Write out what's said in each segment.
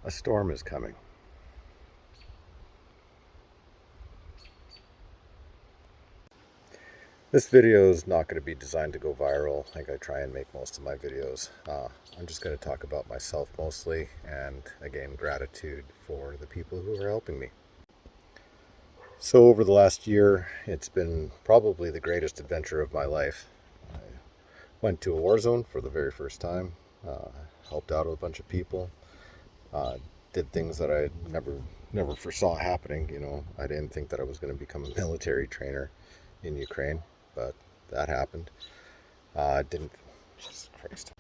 A storm is coming. This video is not going to be designed to go viral like I try and make most of my videos. I'm just going to talk about myself mostly, and again, gratitude for the people who are helping me. So over the last year, it's been probably the greatest adventure of my life. I went to a war zone for the very first time, helped out a bunch of people, uh, did things that I never foresaw happening. I didn't think that I was going to become a military trainer in Ukraine, but that happened. Didn't. Jesus Christ.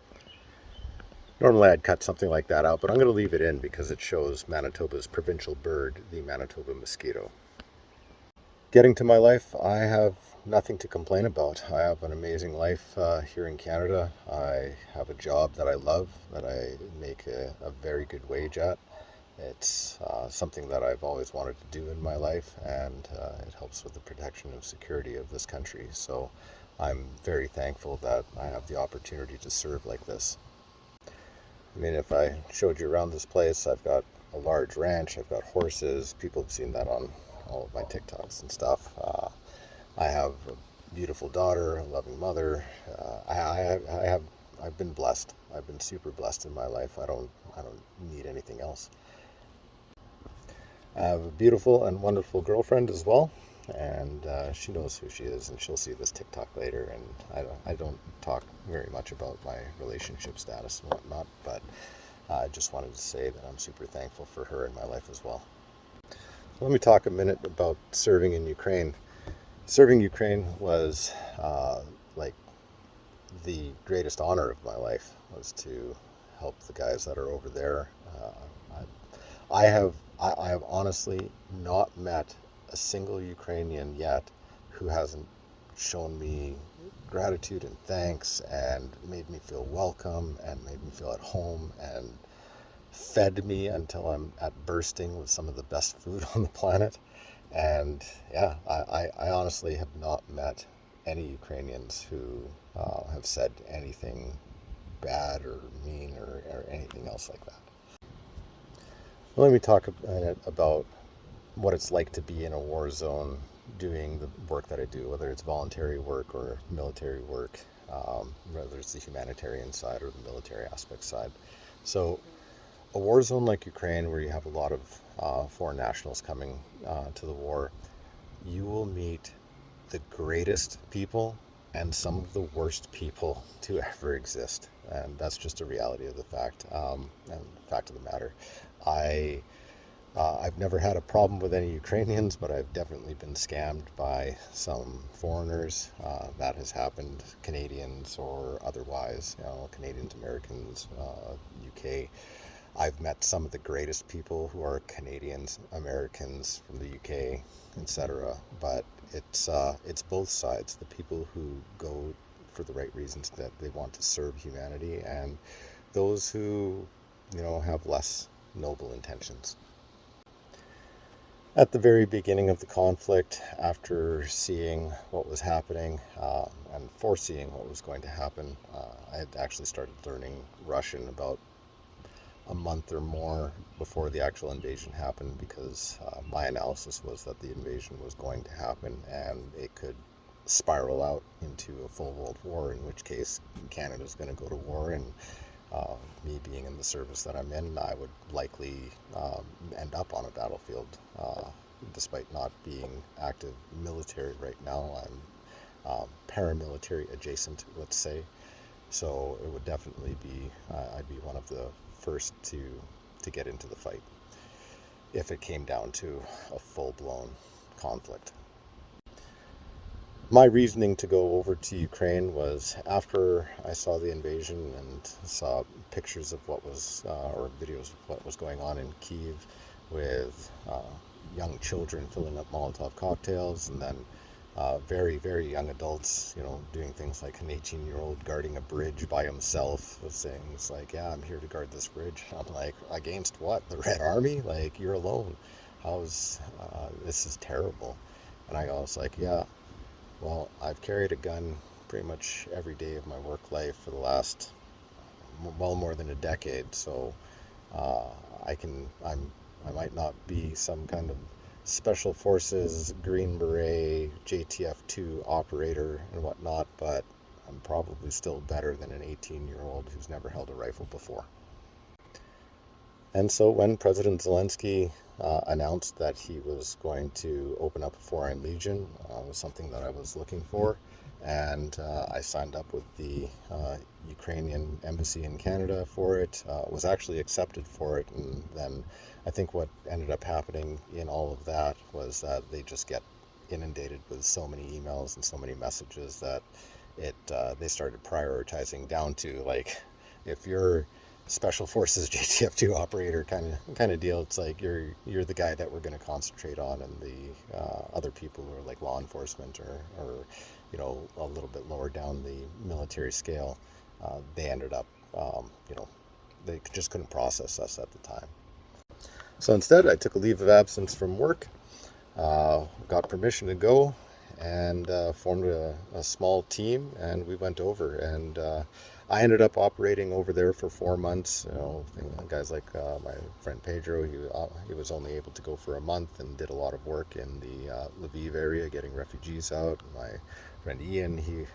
Normally I'd cut something like that out, but I'm going to leave it in because it shows Manitoba's provincial bird, the Manitoba mosquito. Getting to my life, I have nothing to complain about. I have an amazing life here in Canada. I have a job that I love, that I make a very good wage at. It's something that I've always wanted to do in my life, and it helps with the protection and security of this country. So I'm very thankful that I have the opportunity to serve like this. I mean, if I showed you around this place, I've got a large ranch, I've got horses. People have seen that on all of my TikToks and stuff. I have a beautiful daughter, a loving mother. I've been blessed. I've been super blessed in my life. I don't need anything else. I have a beautiful and wonderful girlfriend as well, and she knows who she is, and she'll see this TikTok later. And I don't talk very much about my relationship status and whatnot, but I just wanted to say that I'm super thankful for her in my life as well. Let me talk a minute about serving in Ukraine. Serving Ukraine was like the greatest honor of my life, was to help the guys that are over there. I have honestly not met a single Ukrainian yet who hasn't shown me gratitude and thanks and made me feel welcome and made me feel at home and fed me until I'm at bursting with some of the best food on the planet. And yeah, I honestly have not met any Ukrainians who have said anything bad or mean or anything else like that. Let me talk a minute about what it's like to be in a war zone doing the work that I do, whether it's voluntary work or military work, whether it's the humanitarian side or the military aspect side. So, a war zone like Ukraine, where you have a lot of foreign nationals coming to the war, you will meet the greatest people and some of the worst people to ever exist. And that's just a reality of the fact, and fact of the matter. I I've never had a problem with any Ukrainians, but I've definitely been scammed by some foreigners. That has happened, Canadians or otherwise, Canadians, Americans, UK. I've met some of the greatest people who are Canadians, Americans from the UK, etc. But it's both sides. The people who go for the right reasons, that they want to serve humanity, and those who, have less noble intentions. At the very beginning of the conflict, after seeing what was happening and foreseeing what was going to happen, I had actually started learning Russian about a month or more before the actual invasion happened, because my analysis was that the invasion was going to happen and it could spiral out into a full world war, in which case Canada's going to go to war, and me being in the service that I'm in, I would likely end up on a battlefield. Despite not being active military right now, I'm paramilitary adjacent, let's say. So it would definitely be, I'd be one of the first to get into the fight if it came down to a full-blown conflict. My reasoning to go over to Ukraine was, after I saw the invasion and saw pictures of what was, or videos of what was going on in Kyiv, with young children filling up Molotov cocktails, and then very, very young adults, doing things like an 18-year-old guarding a bridge by himself, saying things like, yeah, I'm here to guard this bridge. I'm like, against what? The Red Army? Like, you're alone. This is terrible. And I was like, yeah, well, I've carried a gun pretty much every day of my work life for the last well more than a decade, so uh, I might not be some kind of special forces Green Beret JTF2 operator and whatnot, but I'm probably still better than an 18-year-old who's never held a rifle before. And so when President Zelensky announced that he was going to open up a Foreign Legion, was something that I was looking for, and I signed up with the Ukrainian embassy in Canada for it, was actually accepted for it, and then I think what ended up happening in all of that was that they just get inundated with so many emails and so many messages that they started prioritizing down to, like, if you're special forces JTF2 operator kind of deal, it's like you're the guy that we're going to concentrate on, and the other people who are like law enforcement or a little bit lower down the military scale, they ended up they just couldn't process us at the time. So instead, I took a leave of absence from work, got permission to go, and formed a small team, and we went over, and I ended up operating over there for 4 months. Guys like my friend Pedro, he was only able to go for a month and did a lot of work in the Lviv area, getting refugees out. My friend Ian, he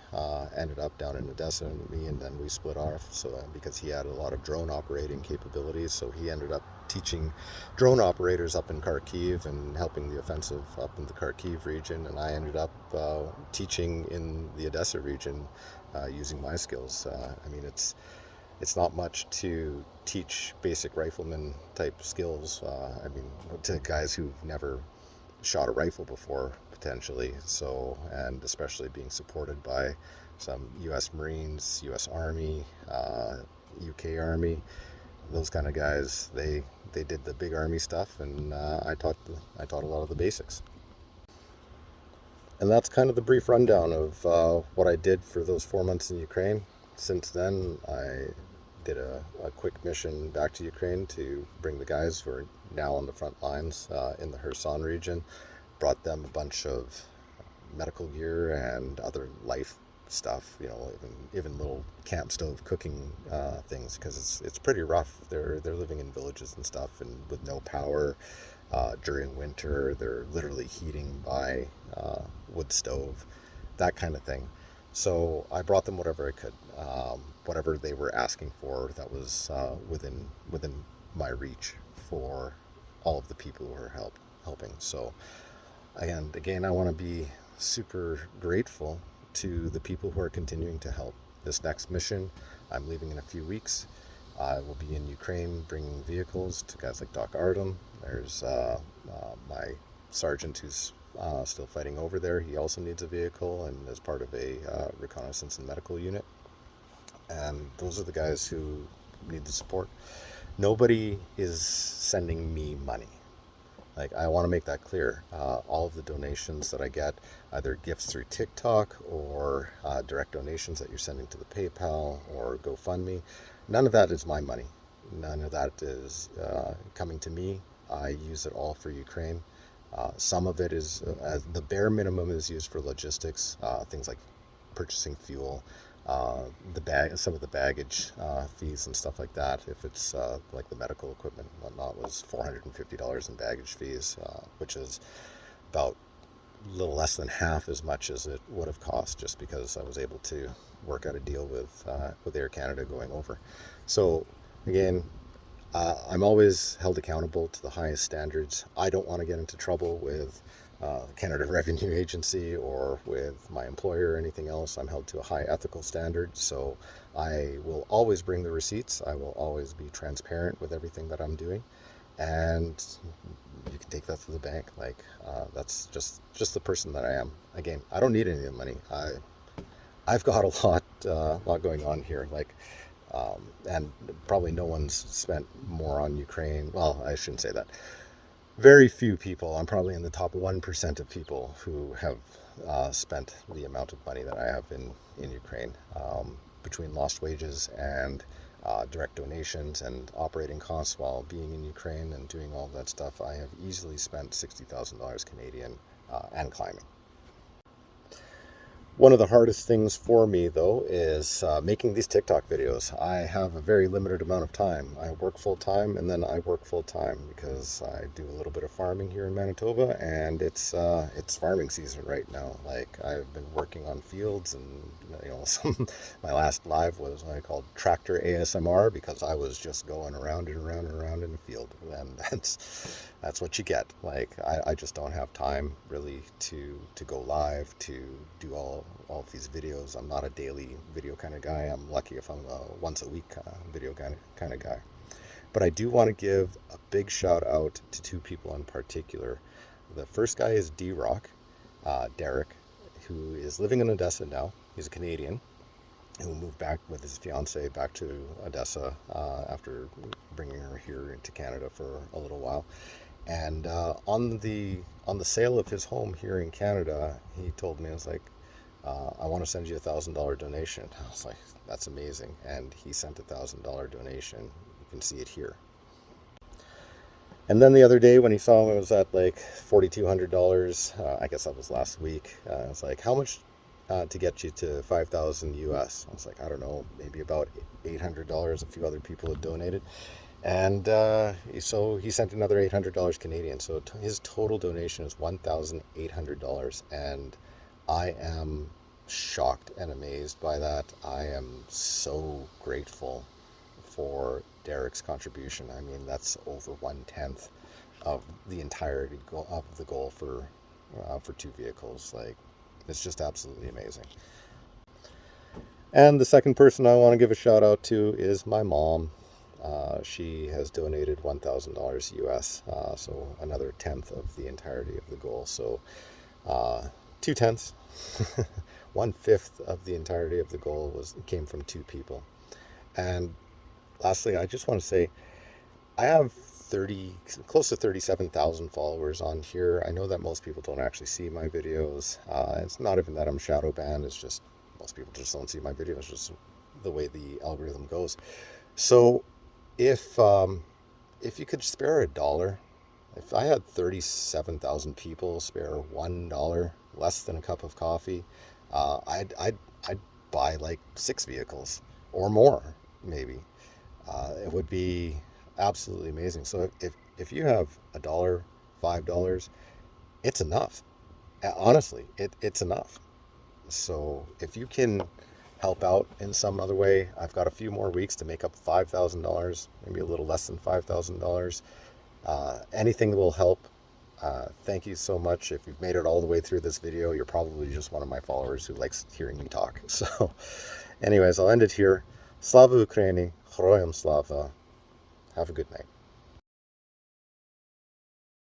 ended up down in Odessa, and then we split off. So because he had a lot of drone operating capabilities, so he ended up teaching drone operators up in Kharkiv and helping the offensive up in the Kharkiv region, and I ended up teaching in the Odessa region using my skills. It's not much to teach basic rifleman type skills. To guys who've never shot a rifle before, potentially. So, and especially being supported by some U.S. Marines, U.S. Army, UK Army, those kind of guys. They did the big Army stuff, and I taught a lot of the basics. And that's kind of the brief rundown of what I did for those 4 months in Ukraine. Since then, I did a quick mission back to Ukraine to bring the guys who are now on the front lines in the Kherson region, brought them a bunch of medical gear and other life stuff, even little camp stove cooking things, because it's pretty rough. They're living in villages and stuff, and with no power. During winter, they're literally heating by wood stove, that kind of thing. So I brought them whatever I could, whatever they were asking for that was within my reach for all of the people who are helping. So, and again, I want to be super grateful to the people who are continuing to help. This next mission, I'm leaving in a few weeks. I will be in Ukraine bringing vehicles to guys like Doc Artem. There's my sergeant who's still fighting over there. He also needs a vehicle and is part of a reconnaissance and medical unit. And those are the guys who need the support. Nobody is sending me money. Like, I want to make that clear. All of the donations that I get, either gifts through TikTok or direct donations that you're sending to the PayPal or GoFundMe, none of that is my money. None of that is coming to me. I use it all for Ukraine. Some of it is, the bare minimum is used for logistics, things like purchasing fuel, some of the baggage fees and stuff like that. If it's like the medical equipment and whatnot, was $450 in baggage fees, which is about a little less than half as much as it would have cost, just because I was able to work out a deal with Air Canada going over. So again, I'm always held accountable to the highest standards. I don't want to get into trouble with Canada Revenue Agency or with my employer or anything else. I'm held to a high ethical standard, so I will always bring the receipts. I will always be transparent with everything that I'm doing, and you can take that to the bank. Like, that's just the person that I am. Again, I don't need any of the money. I've got a lot going on here. Like, and probably no one's spent more on Ukraine. Well, I shouldn't say that. Very few people. I'm probably in the top 1% of people who have spent the amount of money that I have in Ukraine. Between lost wages and direct donations and operating costs while being in Ukraine and doing all that stuff, I have easily spent $60,000 Canadian and climbing. One of the hardest things for me, though, is making these TikTok videos. I have a very limited amount of time. I work full time, and then I work full time because I do a little bit of farming here in Manitoba, and it's farming season right now. Like, I've been working on fields, and my last live was what I called Tractor ASMR because I was just going around and around and around in the field, and that's what you get. Like, I just don't have time really to go live, to do all of these videos. I'm not a daily video kind of guy. I'm lucky if I'm a once a week video kind of guy. But I do want to give a big shout out to two people in particular. The first guy is D-Rock, Derek, who is living in Odessa now. He's a Canadian who moved back with his fiance back to Odessa after bringing her here into Canada for a little while. And on the sale of his home here in Canada, he told me, I was like, I want to send you $1,000 donation. I was like, that's amazing. And he sent $1,000 donation. You can see it here. And then the other day when he saw it was at like $4,200, I guess that was last week. I was like, how much to get you to 5,000 US? I was like, I don't know, maybe about $800. A few other people had donated. And so he sent another $800 Canadian. So his total donation is $1,800. And I am shocked and amazed by that. I am so grateful for Derek's contribution. I mean, that's over 1/10 of the entirety of the goal for two vehicles. Like, it's just absolutely amazing. And the second person I want to give a shout out to is my mom. She has donated $1,000 US, so another 10th of the entirety of the goal. So 2/10, 1/5 of the entirety of the goal came from two people. And lastly, I just want to say I have close to 37,000 followers on here. I know that most people don't actually see my videos. It's not even that I'm shadow banned. It's just most people just don't see my videos. Just the way the algorithm goes. So if you could spare $1, if I had 37,000 people spare $1, less than a cup of coffee, I'd buy like 6 vehicles or more, maybe. It would be absolutely amazing. So if you have $1, $5, it's enough. Honestly, it's enough. So if you can help out in some other way, I've got a few more weeks to make up $5,000, maybe a little less than $5,000. Anything will help. Thank you so much. If you've made it all the way through this video, you're probably just one of my followers who likes hearing me talk. So anyways, I'll end it here. Slava Ukraini, Heroyam Slava. Have a good night.